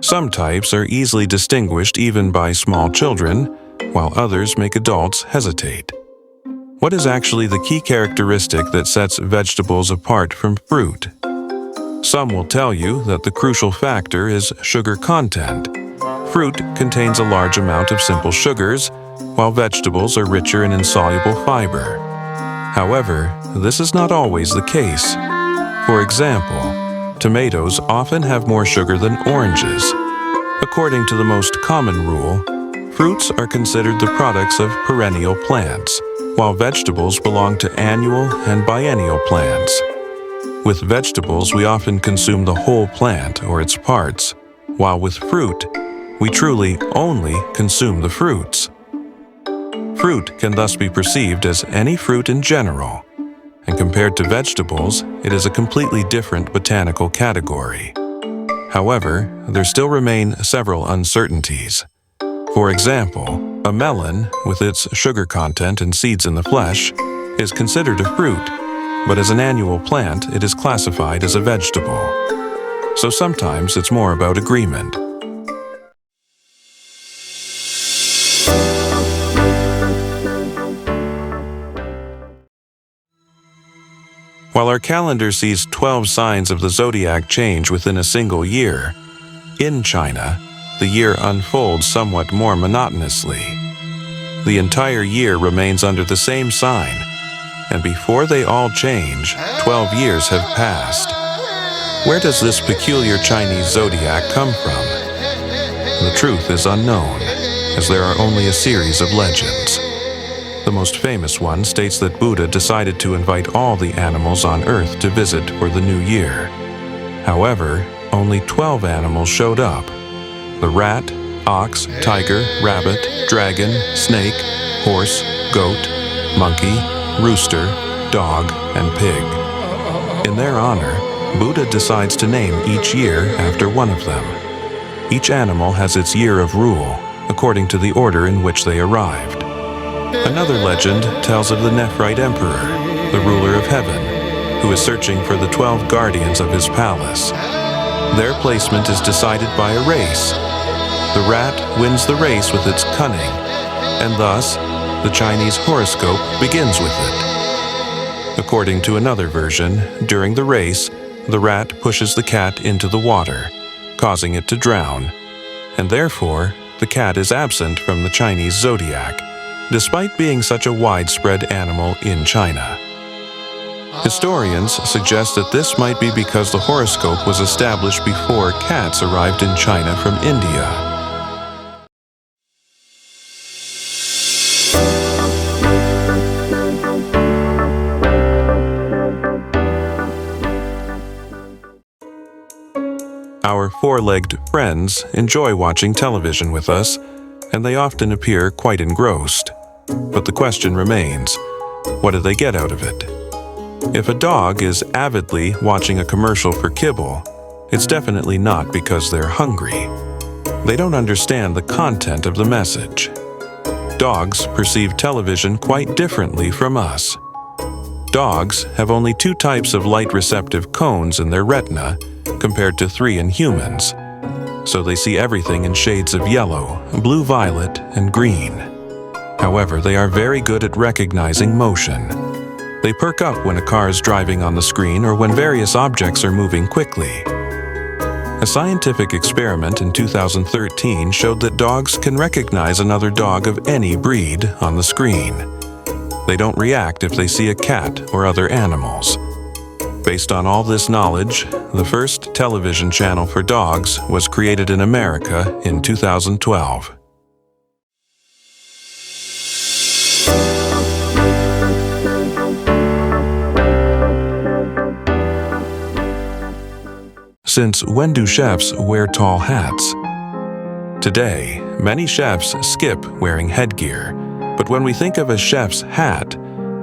Some types are easily distinguished even by small children, while others make adults hesitate. What is actually the key characteristic that sets vegetables apart from fruit? Some will tell you that the crucial factor is sugar content. Fruit contains a large amount of simple sugars, while vegetables are richer in insoluble fiber. However, this is not always the case. For example, tomatoes often have more sugar than oranges. According to the most common rule, fruits are considered the products of perennial plants, while vegetables belong to annual and biennial plants. With vegetables, we often consume the whole plant or its parts, while with fruit, we truly only consume the fruits. Fruit can thus be perceived as any fruit in general, and compared to vegetables, it is a completely different botanical category. However, there still remain several uncertainties. For example, a melon, with its sugar content and seeds in the flesh, is considered a fruit, but as an annual plant, it is classified as a vegetable. So sometimes it's more about agreement. While our calendar sees 12 signs of the zodiac change within a single year, in China, the year unfolds somewhat more monotonously. The entire year remains under the same sign, and before they all change, 12 years have passed. Where does this peculiar Chinese zodiac come from? The truth is unknown, as there are only a series of legends. The most famous one states that Buddha decided to invite all the animals on Earth to visit for the new year. However, only 12 animals showed up: the rat, ox, tiger, rabbit, dragon, snake, horse, goat, monkey, rooster, dog, and pig. In their honor, Buddha decides to name each year after one of them. Each animal has its year of rule, according to the order in which they arrived. Another legend tells of the Nephrite Emperor, the ruler of heaven, who is searching for the 12 guardians of his palace. Their placement is decided by a race. The rat wins the race with its cunning, and thus, the Chinese horoscope begins with it. According to another version, during the race, the rat pushes the cat into the water, causing it to drown, and therefore, the cat is absent from the Chinese zodiac, despite being such a widespread animal in China. Historians suggest that this might be because the horoscope was established before cats arrived in China from India. Our four-legged friends enjoy watching television with us, and they often appear quite engrossed. But the question remains, what do they get out of it? If a dog is avidly watching a commercial for kibble, it's definitely not because they're hungry. They don't understand the content of the message. Dogs perceive television quite differently from us. Dogs have only 2 types of light-receptive cones in their retina, compared to 3 in humans. So they see everything in shades of yellow, blue-violet, and green. However, they are very good at recognizing motion. They perk up when a car is driving on the screen or when various objects are moving quickly. A scientific experiment in 2013 showed that dogs can recognize another dog of any breed on the screen. They don't react if they see a cat or other animals. Based on all this knowledge, the first television channel for dogs was created in America in 2012. Since when do chefs wear tall hats? Today, many chefs skip wearing headgear, but when we think of a chef's hat,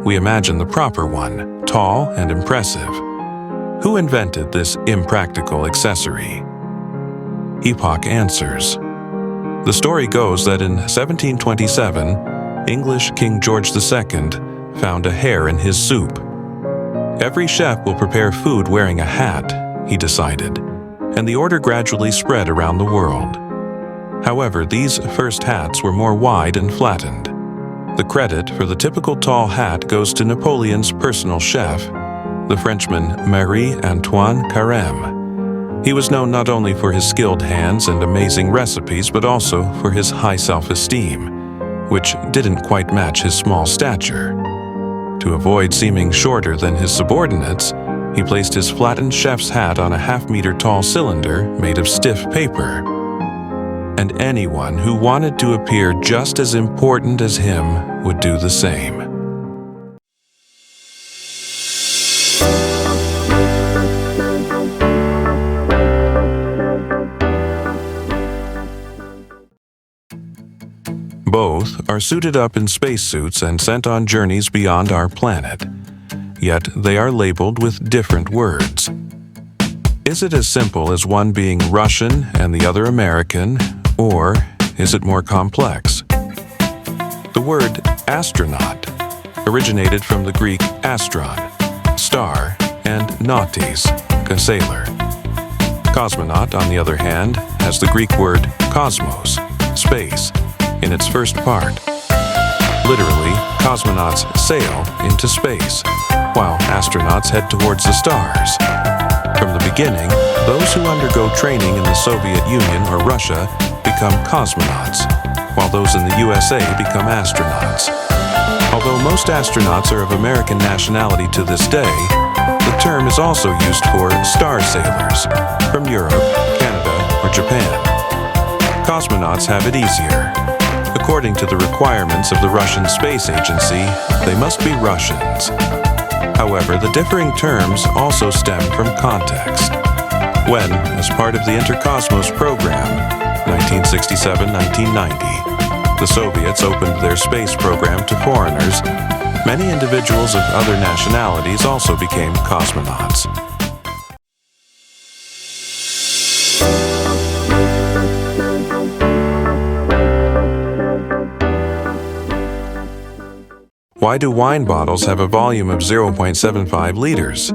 we imagine the proper one, tall and impressive. Who invented this impractical accessory? Epoch answers. The story goes that in 1727, English King George II found a hair in his soup. Every chef will prepare food wearing a hat, he decided. and the order gradually spread around the world. However, these first hats were more wide and flattened. The credit for the typical tall hat goes to Napoleon's personal chef, the Frenchman Marie-Antoine Carême. He was known not only for his skilled hands and amazing recipes, but also for his high self-esteem, which didn't quite match his small stature. To avoid seeming shorter than his subordinates, he placed his flattened chef's hat on a half-meter tall cylinder made of stiff paper. And anyone who wanted to appear just as important as him would do the same. Both are suited up in spacesuits and sent on journeys beyond our planet. Yet they are labeled with different words. Is it as simple as one being Russian and the other American, or is it more complex? The word astronaut originated from the Greek astron, star, and nautis, a sailor. Cosmonaut, on the other hand, has the Greek word cosmos, space, in its first part. Literally, cosmonauts sail into space, while astronauts head towards the stars. From the beginning, those who undergo training in the Soviet Union or Russia become cosmonauts, while those in the USA become astronauts. Although most astronauts are of American nationality to this day, the term is also used for star sailors from Europe, Canada, or Japan. Cosmonauts have it easier. According to the requirements of the Russian Space Agency, they must be Russians. However, the differing terms also stem from context. When, as part of the Intercosmos program, 1967-1990, the Soviets opened their space program to foreigners, many individuals of other nationalities also became cosmonauts. Why do wine bottles have a volume of 0.75 liters?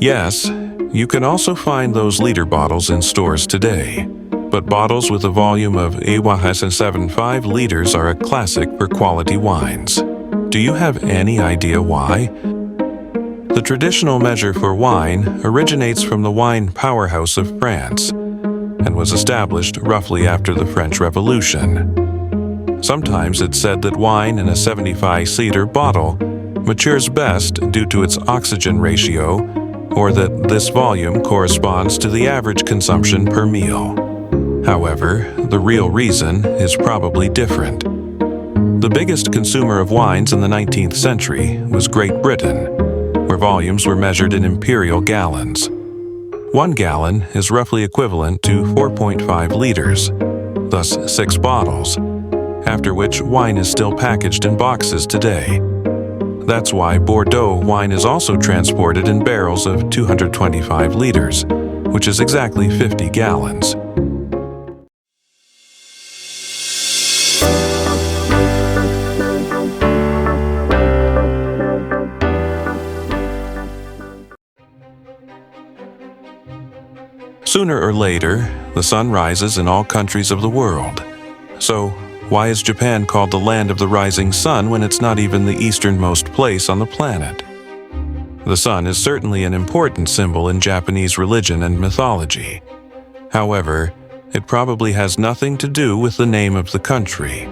Yes, you can also find those liter bottles in stores today, but bottles with a volume of 0.75 liters are a classic for quality wines. Do you have any idea why? The traditional measure for wine originates from the wine powerhouse of France and was established roughly after the French Revolution. Sometimes it's said that wine in a 75-liter bottle matures best due to its oxygen ratio, or that this volume corresponds to the average consumption per meal. However, the real reason is probably different. The biggest consumer of wines in the 19th century was Great Britain, where volumes were measured in imperial gallons. 1 gallon is roughly equivalent to 4.5 liters, thus 6 bottles, after which wine is still packaged in boxes today. That's why Bordeaux wine is also transported in barrels of 225 liters, which is exactly 50 gallons. Sooner or later, the sun rises in all countries of the world. So, why is Japan called the land of the rising sun when it's not even the easternmost place on the planet? The sun is certainly an important symbol in Japanese religion and mythology. However, it probably has nothing to do with the name of the country.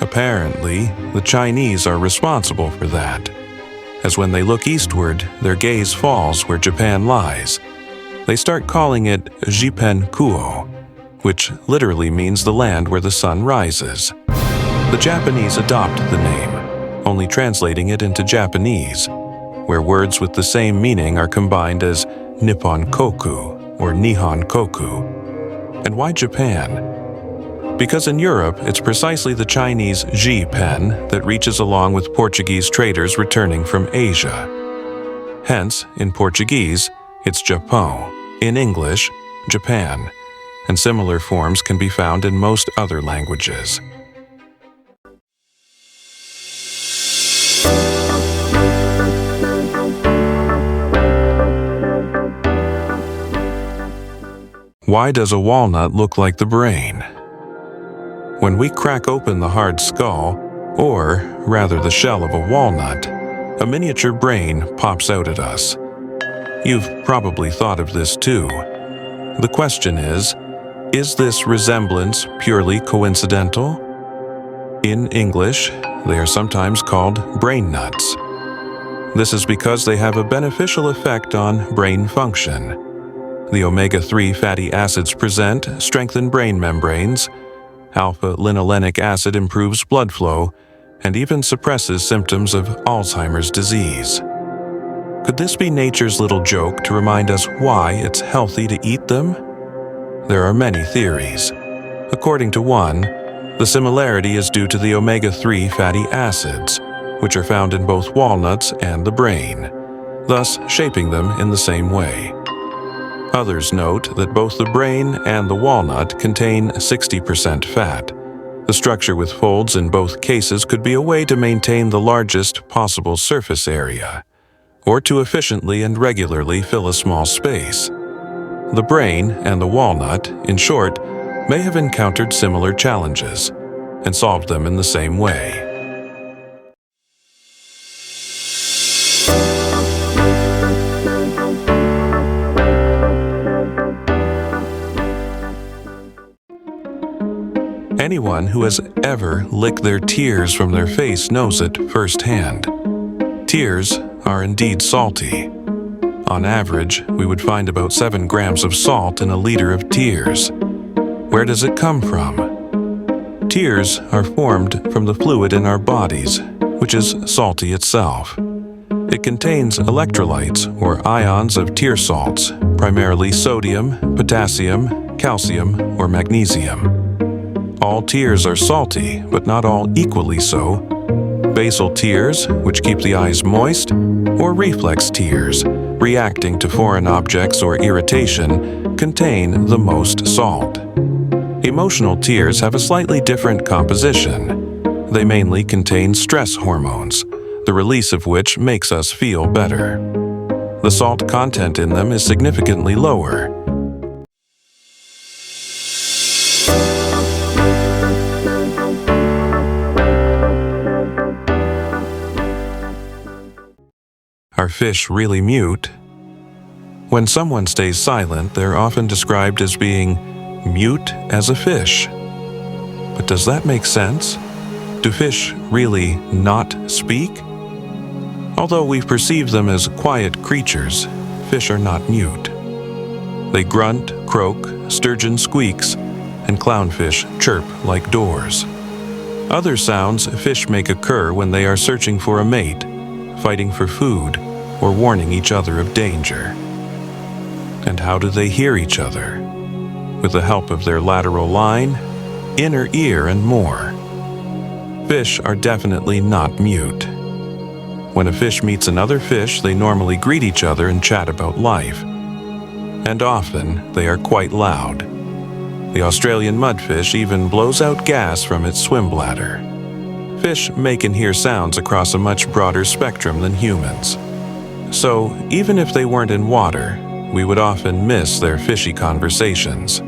Apparently, the Chinese are responsible for that, as when they look eastward, their gaze falls where Japan lies. They start calling it Jipen Kuo, which literally means the land where the sun rises. The Japanese adopt the name, only translating it into Japanese, where words with the same meaning are combined as Nippon Koku or Nihon Koku. And why Japan? Because in Europe, it's precisely the Chinese Ji pen that reaches along with Portuguese traders returning from Asia. Hence, in Portuguese, it's Japão, in English, Japan, and similar forms can be found in most other languages. Why does a walnut look like the brain? When we crack open the hard skull, or rather the shell of a walnut, a miniature brain pops out at us. You've probably thought of this too. The question is this resemblance purely coincidental? In English, they are sometimes called brain nuts. This is because they have a beneficial effect on brain function. The omega-3 fatty acids present strengthen brain membranes, alpha-linolenic acid improves blood flow, and even suppresses symptoms of Alzheimer's disease. Could this be nature's little joke to remind us why it's healthy to eat them? There are many theories. According to one, the similarity is due to the omega-3 fatty acids, which are found in both walnuts and the brain, thus shaping them in the same way. Others note that both the brain and the walnut contain 60% fat. The structure with folds in both cases could be a way to maintain the largest possible surface area, or to efficiently and regularly fill a small space. The brain and the walnut, in short, may have encountered similar challenges and solved them in the same way. Anyone who has ever licked their tears from their face knows it firsthand. Tears are indeed salty. On average, we would find about 7 grams of salt in a liter of tears. Where does it come from? Tears are formed from the fluid in our bodies, which is salty itself. It contains electrolytes or ions of tear salts, primarily sodium, potassium, calcium, or magnesium. All tears are salty, but not all equally so. Basal tears, which keep the eyes moist, or reflex tears, reacting to foreign objects or irritation, contain the most salt. Emotional tears have a slightly different composition. They mainly contain stress hormones, the release of which makes us feel better. The salt content in them is significantly lower. Are fish really mute? When someone stays silent, they're often described as being mute as a fish. But does that make sense? Do fish really not speak? Although we perceive them as quiet creatures, fish are not mute. They grunt, croak, sturgeon squeaks, and clownfish chirp like doors. Other sounds fish make occur when they are searching for a mate, fighting for food, or warning each other of danger. And how do they hear each other? With the help of their lateral line, inner ear, and more. Fish are definitely not mute. When a fish meets another fish, they normally greet each other and chat about life. And often, they are quite loud. The Australian mudfish even blows out gas from its swim bladder. Fish make and hear sounds across a much broader spectrum than humans. So, even if they weren't in water, we would often miss their fishy conversations.